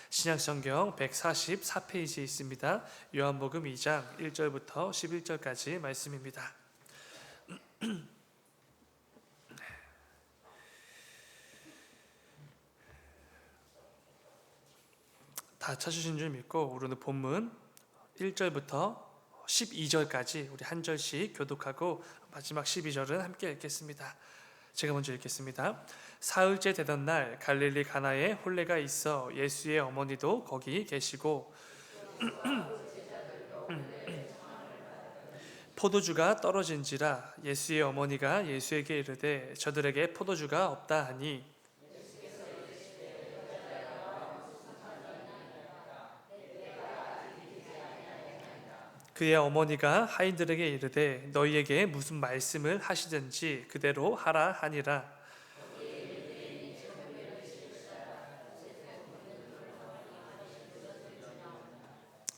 신약성경 144페이지에 있습니다. 요한복음 2장 1절부터 11절까지 말씀입니다. 다 찾으신 줄 믿고 오늘 본문 1절부터 12절까지 우리 한 절씩 교독하고 마지막 12절은 함께 읽겠습니다. 제가 먼저 읽겠습니다. 사흘째 되던 날 갈릴리 가나에 혼례가 있어 예수의 어머니도 거기 계시고 포도주가 떨어진지라 예수의 어머니가 예수에게 이르되 저들에게 포도주가 없다 하니 그의 어머니가 하인들에게 이르되 너희에게 무슨 말씀을 하시든지 그대로 하라 하니라.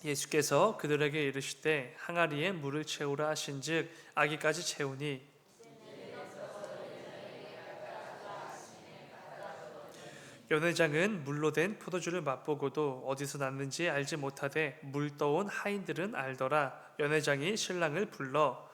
예수께서 그들에게 이르시되 항아리에 물을 채우라 하신즉 아기까지 채우니 연회장은 물로 된 포도주를 맛보고도 어디서 났는지 알지 못하되 물 떠온 하인들은 알더라. 연회장이 신랑을 불러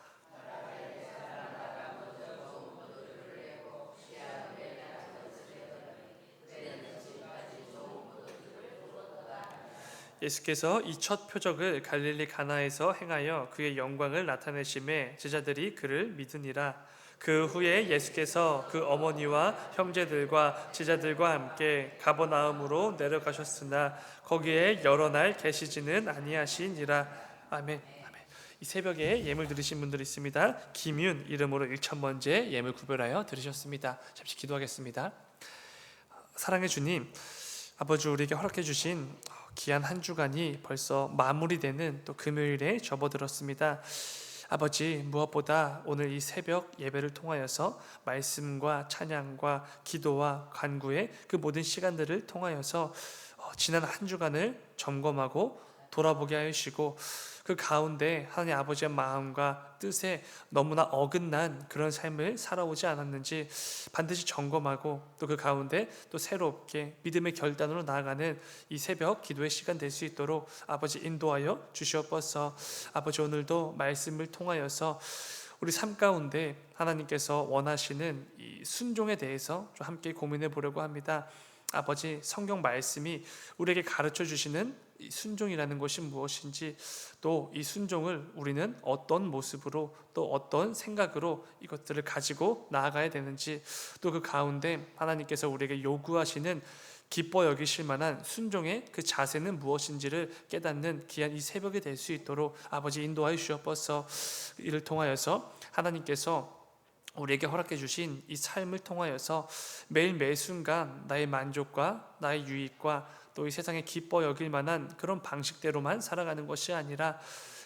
예수께서 이 첫 표적을 갈릴리 가나에서 행하여 그의 영광을 나타내심에 제자들이 그를 믿으니라. 그 후에 예수께서 그 어머니와 형제들과 제자들과 함께 가버나움으로 내려가셨으나 거기에 여러 날 계시지는 아니하시니라. 아멘. 이 새벽에 예물 드리신 분들 있습니다. 김윤 이름으로 1,000번째 예물 구별하여 드리셨습니다. 잠시 기도하겠습니다. 사랑의 주님, 아버지 우리에게 허락해 주신 귀한 한 주간이 벌써 마무리되는 또 금요일에 접어들었습니다. 아버지 무엇보다 오늘 이 새벽 예배를 통하여서 말씀과 찬양과 기도와 간구의 그 모든 시간들을 통하여서 지난 한 주간을 점검하고 돌아보게 하시고 그 가운데 하나님 아버지의 마음과 뜻에 너무나 어긋난 그런 삶을 살아오지 않았는지 반드시 점검하고 또 그 가운데 또 새롭게 믿음의 결단으로 나아가는 이 새벽 기도의 시간 될 수 있도록 아버지 인도하여 주시옵소서. 아버지 오늘도 말씀을 통하여서 우리 삶 가운데 하나님께서 원하시는 이 순종에 대해서 좀 함께 고민해 보려고 합니다. 아버지 성경 말씀이 우리에게 가르쳐 주시는 이 순종이라는 것이 무엇인지 또 이 순종을 우리는 어떤 모습으로 또 어떤 생각으로 이것들을 가지고 나아가야 되는지 또 그 가운데 하나님께서 우리에게 요구하시는 기뻐 여기실 만한 순종의 그 자세는 무엇인지를 깨닫는 귀한 이 새벽이 될 수 있도록 아버지 인도하여 주옵소서. 이를 통하여서 하나님께서 우리에게 허락해 주신 이 삶을 통하여서 매일 매 순간 나의 만족과 나의 유익과 또 이 세상에 기뻐 여길 만한 그런 방식대로만 살아가는 것이 아니라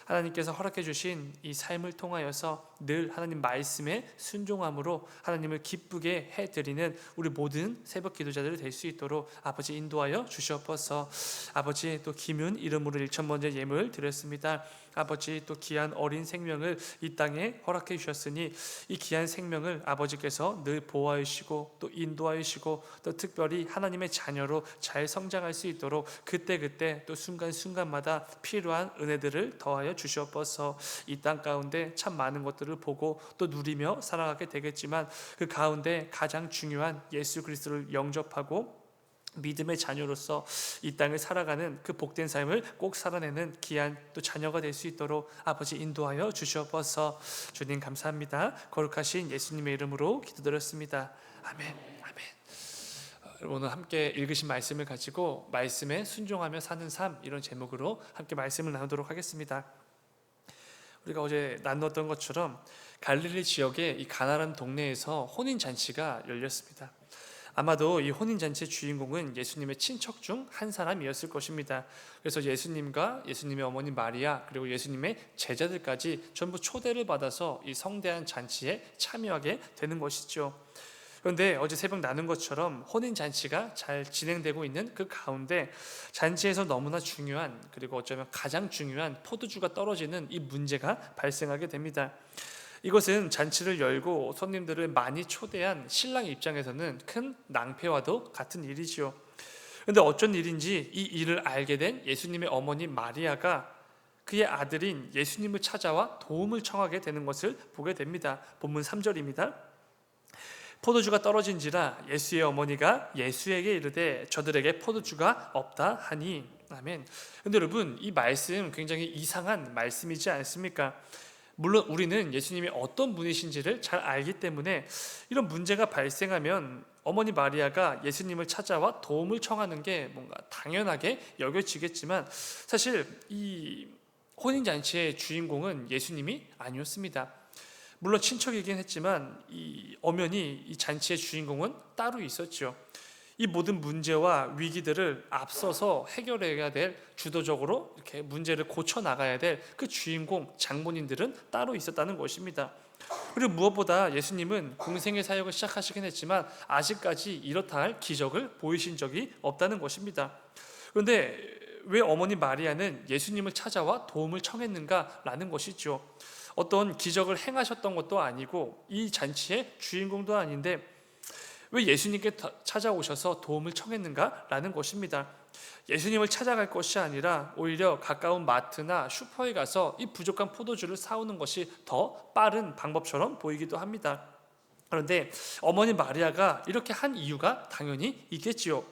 하나님께서 허락해 주신 이 삶을 통하여서 늘 하나님 말씀에 순종함으로 하나님을 기쁘게 해드리는 우리 모든 새벽 기도자들이 될 수 있도록 아버지 인도하여 주시옵소서. 아버지 또 김윤 이름으로 1,000번째 예물 드렸습니다. 아버지 또 귀한 어린 생명을 이 땅에 허락해 주셨으니 이 귀한 생명을 아버지께서 늘 보호하여 주시고 또 인도하여 주시고 또 특별히 하나님의 자녀로 잘 성장할 수 있도록 그때그때 또 순간순간마다 필요한 은혜들을 더하여 주시옵소서. 이 땅 가운데 참 많은 것들을 보고 또 누리며 살아가게 되겠지만 그 가운데 가장 중요한 예수 그리스도를 영접하고 믿음의 자녀로서 이 땅을 살아가는 그 복된 삶을 꼭 살아내는 귀한 또 자녀가 될 수 있도록 아버지 인도하여 주시옵소서. 주님 감사합니다. 거룩하신 예수님의 이름으로 기도드렸습니다. 아멘. 오늘 함께 읽으신 말씀을 가지고 말씀에 순종하며 사는 삶 이런 제목으로 함께 말씀을 나누도록 하겠습니다. 우리가 어제 나누었던 것처럼 갈릴리 지역의 이 가나라는 동네에서 혼인잔치가 열렸습니다. 아마도 이 혼인잔치의 주인공은 예수님의 친척 중 한 사람이었을 것입니다. 그래서 예수님과 예수님의 어머니 마리아 그리고 예수님의 제자들까지 전부 초대를 받아서 이 성대한 잔치에 참여하게 되는 것이죠. 그런데 어제 새벽 나눈 것처럼 혼인잔치가 잘 진행되고 있는 그 가운데 잔치에서 너무나 중요한 그리고 어쩌면 가장 중요한 포도주가 떨어지는 이 문제가 발생하게 됩니다. 이것은 잔치를 열고 손님들을 많이 초대한 신랑 입장에서는 큰 낭패와도 같은 일이지요. 그런데 어쩐 일인지 이 일을 알게 된 예수님의 어머니 마리아가 그의 아들인 예수님을 찾아와 도움을 청하게 되는 것을 보게 됩니다. 본문 3절입니다. 포도주가 떨어진지라 예수의 어머니가 예수에게 이르되 저들에게 포도주가 없다 하니. 아멘. 근데 여러분, 이 말씀 굉장히 이상한 말씀이지 않습니까? 물론 우리는 예수님이 어떤 분이신지를 잘 알기 때문에 이런 문제가 발생하면 어머니 마리아가 예수님을 찾아와 도움을 청하는 게 뭔가 당연하게 여겨지겠지만, 사실 이 혼인잔치의 주인공은 예수님이 아니었습니다. 물론 친척이긴 했지만 이 엄연히 이 잔치의 주인공은 따로 있었죠. 이 모든 문제와 위기들을 앞서서 해결해야 될, 주도적으로 이렇게 문제를 고쳐 나가야 될 그 주인공 장모님들은 따로 있었다는 것입니다. 그리고 무엇보다 예수님은 공생의 사역을 시작하시긴 했지만 아직까지 이렇다 할 기적을 보이신 적이 없다는 것입니다. 그런데 왜 어머니 마리아는 예수님을 찾아와 도움을 청했는가라는 것이죠. 어떤 기적을 행하셨던 것도 아니고 이 잔치의 주인공도 아닌데 왜 예수님께 찾아오셔서 도움을 청했는가라는 것입니다. 예수님을 찾아갈 것이 아니라 오히려 가까운 마트나 슈퍼에 가서 이 부족한 포도주를 사오는 것이 더 빠른 방법처럼 보이기도 합니다. 그런데 어머니 마리아가 이렇게 한 이유가 당연히 있겠지요.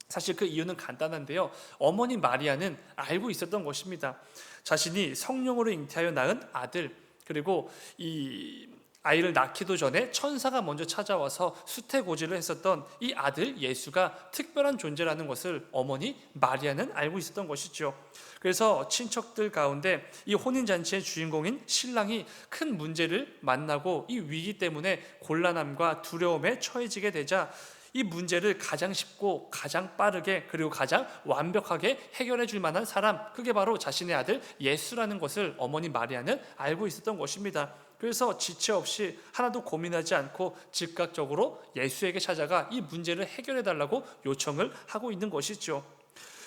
사실 그 이유는 간단한데요. 어머니 마리아는 알고 있었던 것입니다. 자신이 성령으로 잉태하여 낳은 아들, 그리고 이 아이를 낳기도 전에 천사가 먼저 찾아와서 수태고지를 했었던 이 아들 예수가 특별한 존재라는 것을 어머니 마리아는 알고 있었던 것이죠. 그래서 친척들 가운데 이 혼인잔치의 주인공인 신랑이 큰 문제를 만나고 이 위기 때문에 곤란함과 두려움에 처해지게 되자 이 문제를 가장 쉽고 가장 빠르게 그리고 가장 완벽하게 해결해 줄 만한 사람, 그게 바로 자신의 아들 예수라는 것을 어머니 마리아는 알고 있었던 것입니다. 그래서 지체 없이 하나도 고민하지 않고 즉각적으로 예수에게 찾아가 이 문제를 해결해 달라고 요청을 하고 있는 것이죠.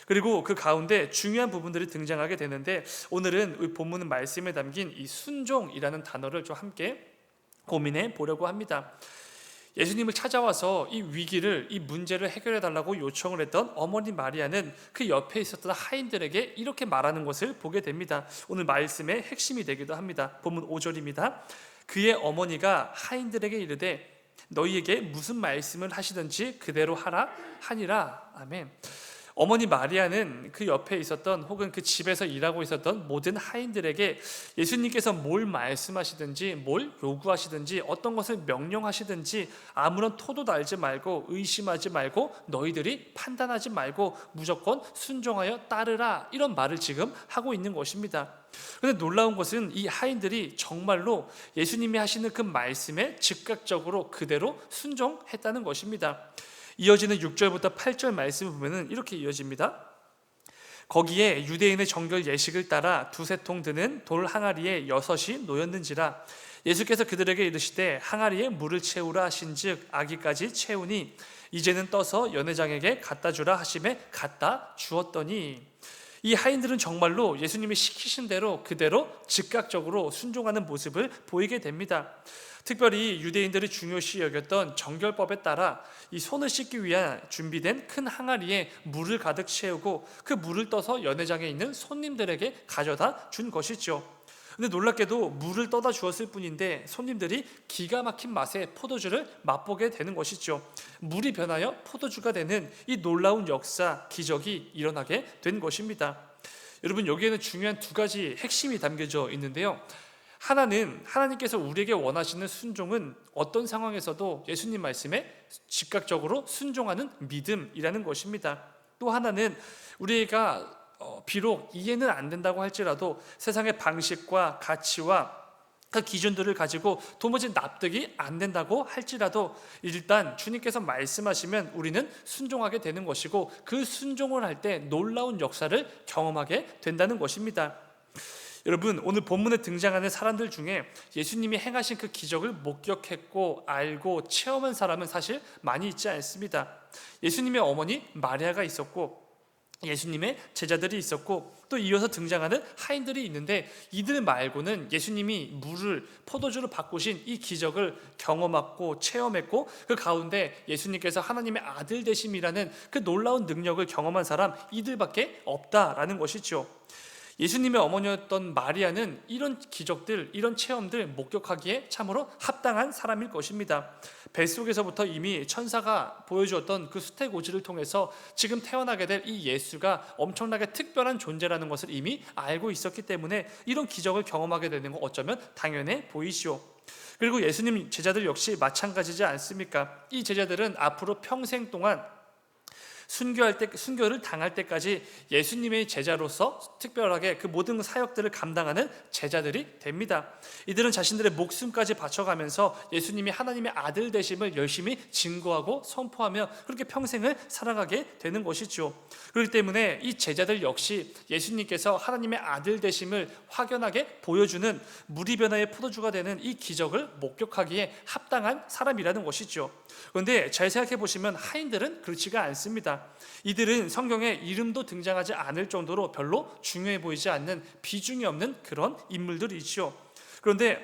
그리고 그 가운데 중요한 부분들이 등장하게 되는데, 오늘은 본문 말씀에 담긴 이 순종이라는 단어를 좀 함께 고민해 보려고 합니다. 예수님을 찾아와서 이 위기를, 이 문제를 해결해 달라고 요청을 했던 어머니 마리아는 그 옆에 있었던 하인들에게 이렇게 말하는 것을 보게 됩니다. 오늘 말씀의 핵심이 되기도 합니다. 본문 5절입니다. 그의 어머니가 하인들에게 이르되 너희에게 무슨 말씀을 하시든지 그대로 하라 하니라. 아멘. 어머니 마리아는 그 옆에 있었던 혹은 그 집에서 일하고 있었던 모든 하인들에게 예수님께서 뭘 말씀하시든지 뭘 요구하시든지 어떤 것을 명령하시든지 아무런 토도 달지 말고 의심하지 말고 너희들이 판단하지 말고 무조건 순종하여 따르라, 이런 말을 지금 하고 있는 것입니다. 그런데 놀라운 것은 이 하인들이 정말로 예수님이 하시는 그 말씀에 즉각적으로 그대로 순종했다는 것입니다. 이어지는 6절부터 8절 말씀을 보면 이렇게 이어집니다. 거기에 유대인의 정결 예식을 따라 두세 통 드는 돌 항아리에 6이 놓였는지라. 예수께서 그들에게 이르시되 항아리에 물을 채우라 하신즉 아기까지 채우니 이제는 떠서 연회장에게 갖다 주라 하심에 갖다 주었더니. 이 하인들은 정말로 예수님이 시키신 대로 그대로 즉각적으로 순종하는 모습을 보이게 됩니다. 특별히 유대인들이 중요시 여겼던 정결법에 따라 이 손을 씻기 위한 준비된 큰 항아리에 물을 가득 채우고 그 물을 떠서 연회장에 있는 손님들에게 가져다 준 것이죠. 근데 놀랍게도 물을 떠다 주었을 뿐인데 손님들이 기가 막힌 맛의 포도주를 맛보게 되는 것이죠. 물이 변하여 포도주가 되는 이 놀라운 역사, 기적이 일어나게 된 것입니다. 여러분, 여기에는 중요한 두 가지 핵심이 담겨져 있는데요. 하나는 하나님께서 우리에게 원하시는 순종은 어떤 상황에서도 예수님 말씀에 즉각적으로 순종하는 믿음이라는 것입니다. 또 하나는 우리가 비록 이해는 안 된다고 할지라도 세상의 방식과 가치와 그 기준들을 가지고 도무지 납득이 안 된다고 할지라도 일단 주님께서 말씀하시면 우리는 순종하게 되는 것이고 그 순종을 할 때 놀라운 역사를 경험하게 된다는 것입니다. 여러분, 오늘 본문에 등장하는 사람들 중에 예수님이 행하신 그 기적을 목격했고 알고 체험한 사람은 사실 많이 있지 않습니다. 예수님의 어머니 마리아가 있었고 예수님의 제자들이 있었고, 또 이어서 등장하는 하인들이 있는데, 이들 말고는 예수님이 물을 포도주로 바꾸신 이 기적을 경험하고 체험했고, 그 가운데 예수님께서 하나님의 아들 되심이라는 그 놀라운 능력을 경험한 사람, 이들밖에 없다라는 것이죠. 예수님의 어머니였던 마리아는 이런 기적들, 이런 체험들 목격하기에 참으로 합당한 사람일 것입니다. 뱃속에서부터 이미 천사가 보여주었던 그 수태고지를 통해서 지금 태어나게 될 이 예수가 엄청나게 특별한 존재라는 것을 이미 알고 있었기 때문에 이런 기적을 경험하게 되는 건 어쩌면 당연해 보이시오. 그리고 예수님 제자들 역시 마찬가지지 않습니까? 이 제자들은 앞으로 평생 동안 순교를 당할 때까지 예수님의 제자로서 특별하게 그 모든 사역들을 감당하는 제자들이 됩니다. 이들은 자신들의 목숨까지 바쳐가면서 예수님이 하나님의 아들 되심을 열심히 증거하고 선포하며 그렇게 평생을 살아가게 되는 것이죠. 그렇기 때문에 이 제자들 역시 예수님께서 하나님의 아들 되심을 확연하게 보여주는 물이 변화의 포도주가 되는 이 기적을 목격하기에 합당한 사람이라는 것이죠. 그런데 잘 생각해 보시면 하인들은 그렇지가 않습니다. 이들은 성경에 이름도 등장하지 않을 정도로 별로 중요해 보이지 않는, 비중이 없는 그런 인물들이죠. 그런데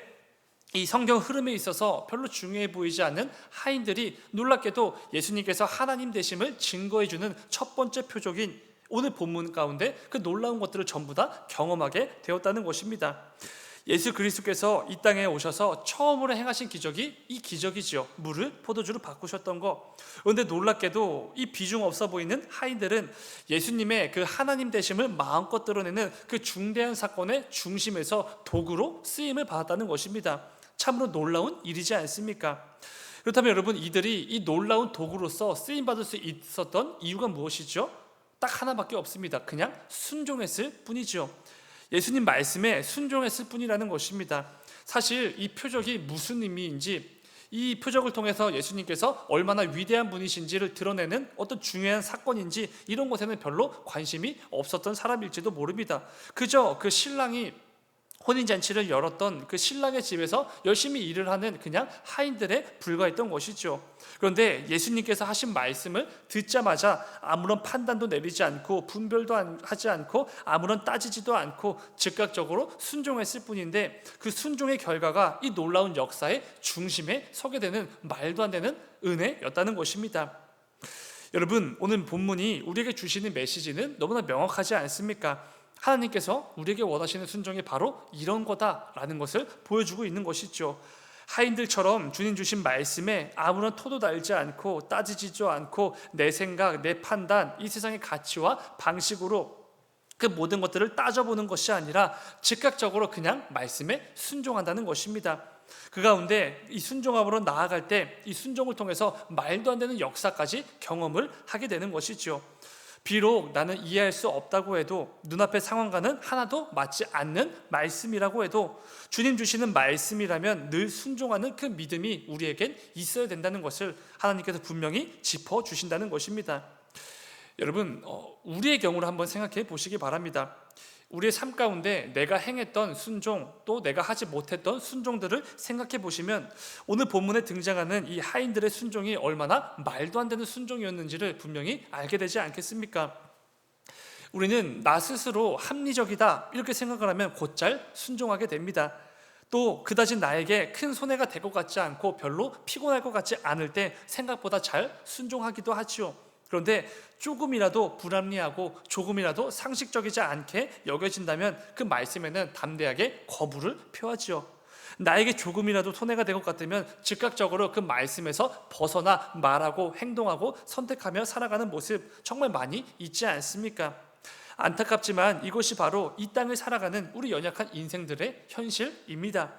이 성경 흐름에 있어서 별로 중요해 보이지 않는 하인들이 놀랍게도 예수님께서 하나님 되심을 증거해주는 첫 번째 표적인 오늘 본문 가운데 그 놀라운 것들을 전부 다 경험하게 되었다는 것입니다. 예수 그리스도께서 이 땅에 오셔서 처음으로 행하신 기적이 이 기적이죠. 물을 포도주로 바꾸셨던 것. 그런데 놀랍게도 이 비중 없어 보이는 하인들은 예수님의 그 하나님 되심을 마음껏 드러내는 그 중대한 사건의 중심에서 도구로 쓰임을 받았다는 것입니다. 참으로 놀라운 일이지 않습니까? 그렇다면 여러분, 이들이 이 놀라운 도구로서 쓰임받을 수 있었던 이유가 무엇이죠? 딱 하나밖에 없습니다. 그냥 순종했을 뿐이죠. 예수님 말씀에 순종했을 뿐이라는 것입니다. 사실 이 표적이 무슨 의미인지, 이 표적을 통해서 예수님께서 얼마나 위대한 분이신지를 드러내는 어떤 중요한 사건인지 이런 것에는 별로 관심이 없었던 사람일지도 모릅니다. 그저 그 신랑이 혼인잔치를 열었던 그 신랑의 집에서 열심히 일을 하는 그냥 하인들에 불과했던 것이죠. 그런데 예수님께서 하신 말씀을 듣자마자 아무런 판단도 내리지 않고 분별도 하지 않고 아무런 따지지도 않고 즉각적으로 순종했을 뿐인데, 그 순종의 결과가 이 놀라운 역사의 중심에 서게 되는 말도 안 되는 은혜였다는 것입니다. 여러분, 오늘 본문이 우리에게 주시는 메시지는 너무나 명확하지 않습니까? 하나님께서 우리에게 원하시는 순종이 바로 이런 거다라는 것을 보여주고 있는 것이죠. 하인들처럼 주님 주신 말씀에 아무런 토도 달지 않고 따지지도 않고 내 생각, 내 판단, 이 세상의 가치와 방식으로 그 모든 것들을 따져보는 것이 아니라 즉각적으로 그냥 말씀에 순종한다는 것입니다. 그 가운데 이 순종함으로 나아갈 때 이 순종을 통해서 말도 안 되는 역사까지 경험을 하게 되는 것이죠. 비록 나는 이해할 수 없다고 해도, 눈앞의 상황과는 하나도 맞지 않는 말씀이라고 해도 주님 주시는 말씀이라면 늘 순종하는 그 믿음이 우리에겐 있어야 된다는 것을 하나님께서 분명히 짚어주신다는 것입니다. 여러분, 우리의 경우를 한번 생각해 보시기 바랍니다. 우리의 삶 가운데 내가 행했던 순종, 또 내가 하지 못했던 순종들을 생각해 보시면 오늘 본문에 등장하는 이 하인들의 순종이 얼마나 말도 안 되는 순종이었는지를 분명히 알게 되지 않겠습니까? 우리는 나 스스로 합리적이다 이렇게 생각을 하면 곧잘 순종하게 됩니다. 또 그다지 나에게 큰 손해가 될 것 같지 않고 별로 피곤할 것 같지 않을 때 생각보다 잘 순종하기도 하지요. 그런데 조금이라도 불합리하고 조금이라도 상식적이지 않게 여겨진다면 그 말씀에는 담대하게 거부를 표하지요. 나에게 조금이라도 손해가 될 것 같으면 즉각적으로 그 말씀에서 벗어나 말하고 행동하고 선택하며 살아가는 모습 정말 많이 있지 않습니까? 안타깝지만 이것이 바로 이 땅을 살아가는 우리 연약한 인생들의 현실입니다.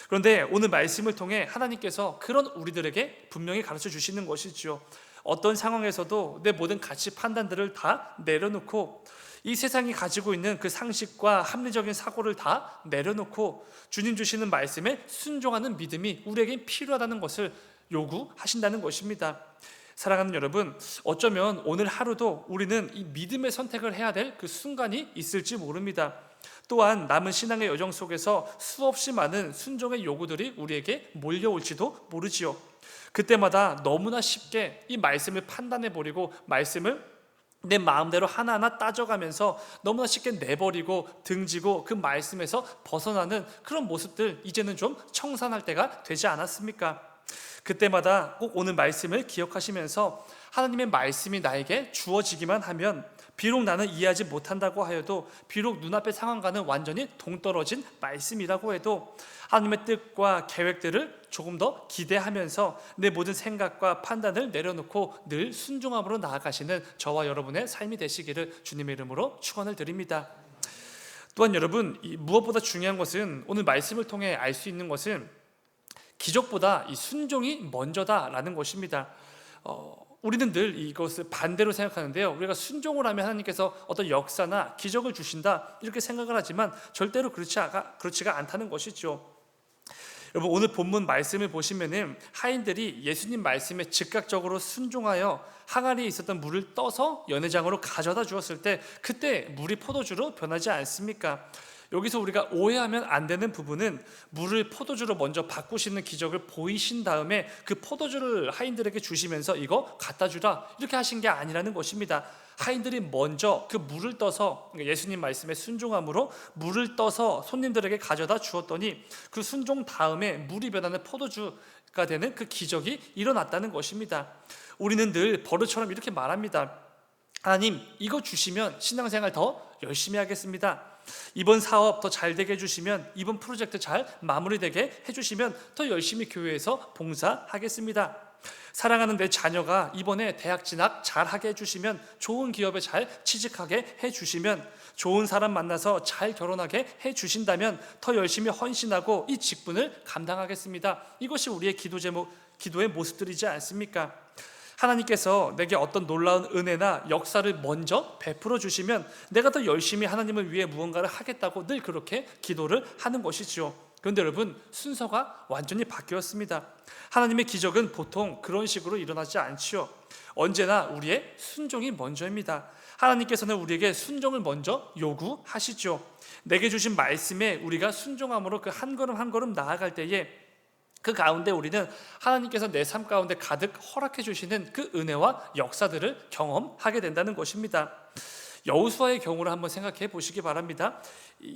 그런데 오늘 말씀을 통해 하나님께서 그런 우리들에게 분명히 가르쳐 주시는 것이죠. 어떤 상황에서도 내 모든 가치 판단들을 다 내려놓고 이 세상이 가지고 있는 그 상식과 합리적인 사고를 다 내려놓고 주님 주시는 말씀에 순종하는 믿음이 우리에게 필요하다는 것을 요구하신다는 것입니다. 사랑하는 여러분, 어쩌면 오늘 하루도 우리는 이 믿음의 선택을 해야 될 그 순간이 있을지 모릅니다. 또한 남은 신앙의 여정 속에서 수없이 많은 순종의 요구들이 우리에게 몰려올지도 모르지요. 그때마다 너무나 쉽게 이 말씀을 판단해버리고 말씀을 내 마음대로 하나하나 따져가면서 너무나 쉽게 내버리고 등지고 그 말씀에서 벗어나는 그런 모습들, 이제는 좀 청산할 때가 되지 않았습니까? 그때마다 꼭 오늘 말씀을 기억하시면서 하나님의 말씀이 나에게 주어지기만 하면, 비록 나는 이해하지 못한다고 하여도, 비록 눈앞의 상황과는 완전히 동떨어진 말씀이라고 해도 하나님의 뜻과 계획들을 조금 더 기대하면서 내 모든 생각과 판단을 내려놓고 늘 순종함으로 나아가시는 저와 여러분의 삶이 되시기를 주님의 이름으로 축원을 드립니다. 또한 여러분, 무엇보다 중요한 것은, 오늘 말씀을 통해 알 수 있는 것은 기적보다 이 순종이 먼저다라는 것입니다. 우리는 늘 이것을 반대로 생각하는데요, 우리가 순종을 하면 하나님께서 어떤 역사나 기적을 주신다 이렇게 생각을 하지만 절대로 그렇지가 않다는 것이죠. 여러분, 오늘 본문 말씀을 보시면은 하인들이 예수님 말씀에 즉각적으로 순종하여 항아리에 있었던 물을 떠서 연회장으로 가져다 주었을 때, 그때 물이 포도주로 변하지 않습니까? 여기서 우리가 오해하면 안 되는 부분은, 물을 포도주로 먼저 바꾸시는 기적을 보이신 다음에 그 포도주를 하인들에게 주시면서 이거 갖다 주라 이렇게 하신 게 아니라는 것입니다. 하인들이 먼저 그 물을 떠서, 예수님 말씀에 순종함으로 물을 떠서 손님들에게 가져다 주었더니 그 순종 다음에 물이 변하는 포도주가 되는 그 기적이 일어났다는 것입니다. 우리는 늘 버릇처럼 이렇게 말합니다. 하나님, 이거 주시면 신앙생활 더 열심히 하겠습니다. 이번 사업 더 잘 되게 해주시면, 이번 프로젝트 잘 마무리되게 해주시면 더 열심히 교회에서 봉사하겠습니다. 사랑하는 내 자녀가 이번에 대학 진학 잘하게 해주시면, 좋은 기업에 잘 취직하게 해주시면, 좋은 사람 만나서 잘 결혼하게 해주신다면 더 열심히 헌신하고 이 직분을 감당하겠습니다. 이것이 우리의 기도의 모습들이지 않습니까? 하나님께서 내게 어떤 놀라운 은혜나 역사를 먼저 베풀어 주시면 내가 더 열심히 하나님을 위해 무언가를 하겠다고 늘 그렇게 기도를 하는 것이죠. 그런데 여러분, 순서가 완전히 바뀌었습니다. 하나님의 기적은 보통 그런 식으로 일어나지 않지요. 언제나 우리의 순종이 먼저입니다. 하나님께서는 우리에게 순종을 먼저 요구하시죠. 내게 주신 말씀에 우리가 순종함으로 그 한 걸음 한 걸음 나아갈 때에, 그 가운데 우리는 하나님께서 내 삶 가운데 가득 허락해 주시는 그 은혜와 역사들을 경험하게 된다는 것입니다. 여호수아의 경우를 한번 생각해 보시기 바랍니다.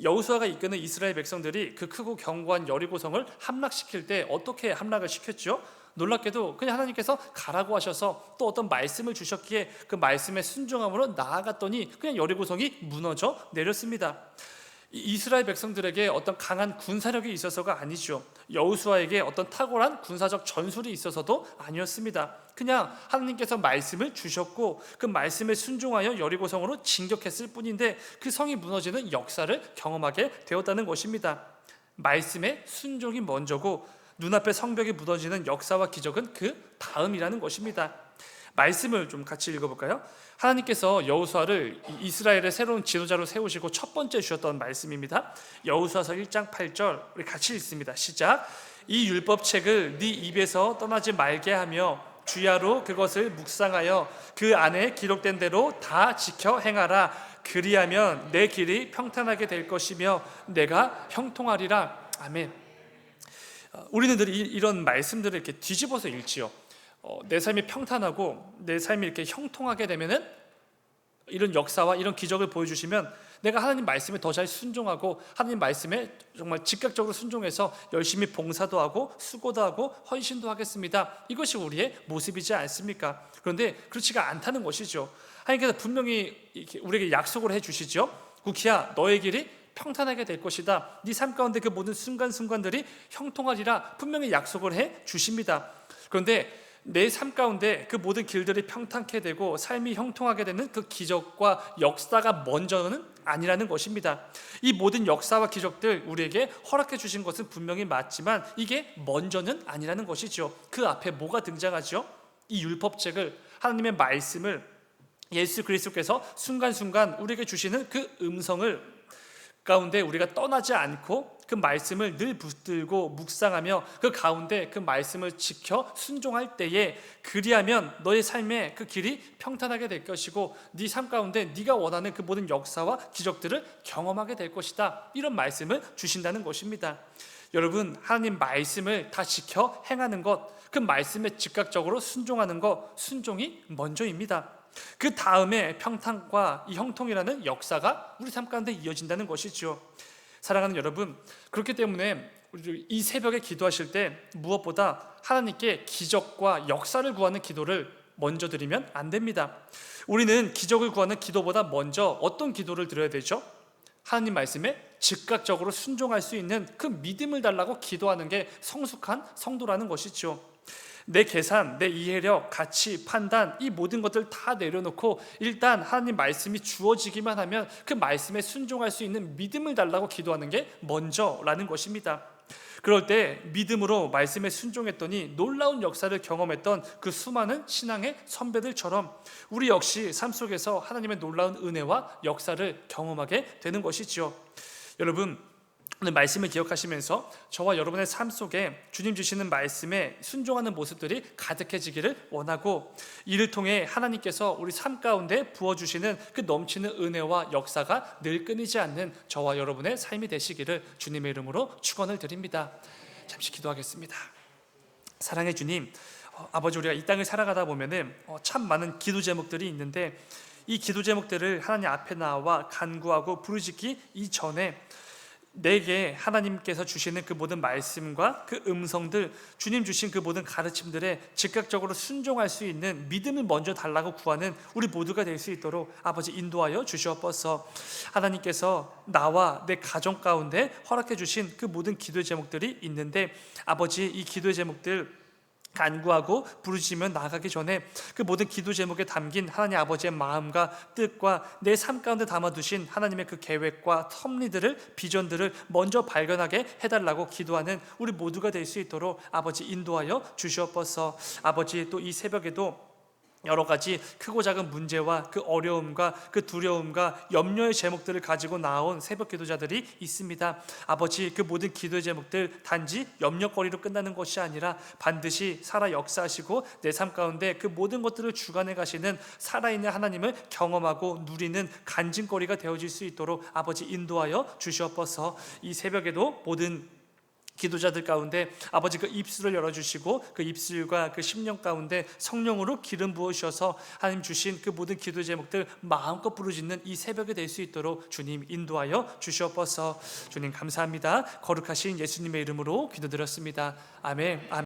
여호수아가 이끄는 이스라엘 백성들이 그 크고 견고한 여리고성을 함락시킬 때 어떻게 함락을 시켰죠? 놀랍게도 그냥 하나님께서 가라고 하셔서 또 어떤 말씀을 주셨기에 그 말씀에 순종함으로 나아갔더니 그냥 여리고성이 무너져 내렸습니다. 이스라엘 백성들에게 어떤 강한 군사력이 있어서가 아니죠. 여호수아에게 어떤 탁월한 군사적 전술이 있어서도 아니었습니다. 그냥 하나님께서 말씀을 주셨고 그 말씀에 순종하여 여리고성으로 진격했을 뿐인데 그 성이 무너지는 역사를 경험하게 되었다는 것입니다. 말씀에 순종이 먼저고 눈앞에 성벽이 무너지는 역사와 기적은 그 다음이라는 것입니다. 말씀을 좀 같이 읽어볼까요? 하나님께서 여호수아를 이스라엘의 새로운 지도자로 세우시고 첫 번째 주셨던 말씀입니다. 여호수아서 1장 8절 우리 같이 읽습니다. 시작. 이 율법책을 네 입에서 떠나지 말게 하며 주야로 그것을 묵상하여 그 안에 기록된 대로 다 지켜 행하라. 그리하면 내 길이 평탄하게 될 것이며 내가 형통하리라. 아멘. 우리는 늘 이런 말씀들을 이렇게 뒤집어서 읽지요. 내 삶이 평탄하고 내 삶이 이렇게 형통하게 되면은, 이런 역사와 이런 기적을 보여주시면 내가 하나님 말씀에 더 잘 순종하고 하나님 말씀에 정말 즉각적으로 순종해서 열심히 봉사도 하고 수고도 하고 헌신도 하겠습니다. 이것이 우리의 모습이지 않습니까? 그런데 그렇지가 않다는 것이죠. 하나님께서 분명히 우리에게 약속을 해주시죠. 구키야, 너의 길이 평탄하게 될 것이다. 네 삶 가운데 그 모든 순간순간들이 형통하리라 분명히 약속을 해주십니다. 그런데 내 삶 가운데 그 모든 길들이 평탄케 되고 삶이 형통하게 되는 그 기적과 역사가 먼저는 아니라는 것입니다. 이 모든 역사와 기적들 우리에게 허락해 주신 것은 분명히 맞지만 이게 먼저는 아니라는 것이죠. 그 앞에 뭐가 등장하죠? 이 율법책을, 하나님의 말씀을, 예수 그리스도께서 순간순간 우리에게 주시는 그 음성을 가운데 우리가 떠나지 않고 그 말씀을 늘 붙들고 묵상하며 그 가운데 그 말씀을 지켜 순종할 때에, 그리하면 너의 삶의 그 길이 평탄하게 될 것이고 네 삶 가운데 네가 원하는 그 모든 역사와 기적들을 경험하게 될 것이다. 이런 말씀을 주신다는 것입니다. 여러분, 하나님 말씀을 다 지켜 행하는 것, 그 말씀에 즉각적으로 순종하는 것, 순종이 먼저입니다. 그 다음에 평탄과 이 형통이라는 역사가 우리 삶 가운데 이어진다는 것이죠. 사랑하는 여러분, 그렇기 때문에 우리 이 새벽에 기도하실 때 무엇보다 하나님께 기적과 역사를 구하는 기도를 먼저 드리면 안 됩니다. 우리는 기적을 구하는 기도보다 먼저 어떤 기도를 드려야 되죠? 하나님 말씀에 즉각적으로 순종할 수 있는 그 믿음을 달라고 기도하는 게 성숙한 성도라는 것이죠. 내 계산, 내 이해력, 가치, 판단, 이 모든 것들 다 내려놓고 일단 하나님 말씀이 주어지기만 하면 그 말씀에 순종할 수 있는 믿음을 달라고 기도하는 게 먼저라는 것입니다. 그럴 때 믿음으로 말씀에 순종했더니 놀라운 역사를 경험했던 그 수많은 신앙의 선배들처럼 우리 역시 삶 속에서 하나님의 놀라운 은혜와 역사를 경험하게 되는 것이지요. 여러분, 오늘 말씀을 기억하시면서 저와 여러분의 삶 속에 주님 주시는 말씀에 순종하는 모습들이 가득해지기를 원하고, 이를 통해 하나님께서 우리 삶 가운데 부어주시는 그 넘치는 은혜와 역사가 늘 끊이지 않는 저와 여러분의 삶이 되시기를 주님의 이름으로 축원을 드립니다. 잠시 기도하겠습니다. 사랑의 주님, 아버지, 우리가 이 땅을 살아가다 보면은 참 많은 기도 제목들이 있는데, 이 기도 제목들을 하나님 앞에 나와 간구하고 부르짖기 이전에 내게 하나님께서 주시는 그 모든 말씀과 그 음성들, 주님 주신 그 모든 가르침들에 즉각적으로 순종할 수 있는 믿음을 먼저 달라고 구하는 우리 모두가 될 수 있도록 아버지 인도하여 주시옵소서. 하나님께서 나와 내 가정 가운데 허락해 주신 그 모든 기도의 제목들이 있는데, 아버지, 이 기도의 제목들 간구하고 부르짖으며 나아가기 전에 그 모든 기도 제목에 담긴 하나님 아버지의 마음과 뜻과 내 삶 가운데 담아두신 하나님의 그 계획과 섭리들을, 비전들을 먼저 발견하게 해달라고 기도하는 우리 모두가 될 수 있도록 아버지 인도하여 주시옵소서. 아버지, 또 이 새벽에도 여러 가지 크고 작은 문제와 그 어려움과 그 두려움과 염려의 제목들을 가지고 나온 새벽 기도자들이 있습니다. 아버지, 그 모든 기도의 제목들 단지 염려거리로 끝나는 것이 아니라 반드시 살아 역사하시고 내 삶 가운데 그 모든 것들을 주관해 가시는 살아있는 하나님을 경험하고 누리는 간증거리가 되어질 수 있도록 아버지 인도하여 주시옵소서. 이 새벽에도 모든 기도자들 가운데 아버지 그 입술을 열어주시고 그 입술과 그 심령 가운데 성령으로 기름 부으셔서 하나님 주신 그 모든 기도 제목들 마음껏 부르짖는 이 새벽이 될 수 있도록 주님 인도하여 주시옵소서. 주님 감사합니다. 거룩하신 예수님의 이름으로 기도드렸습니다. 아멘.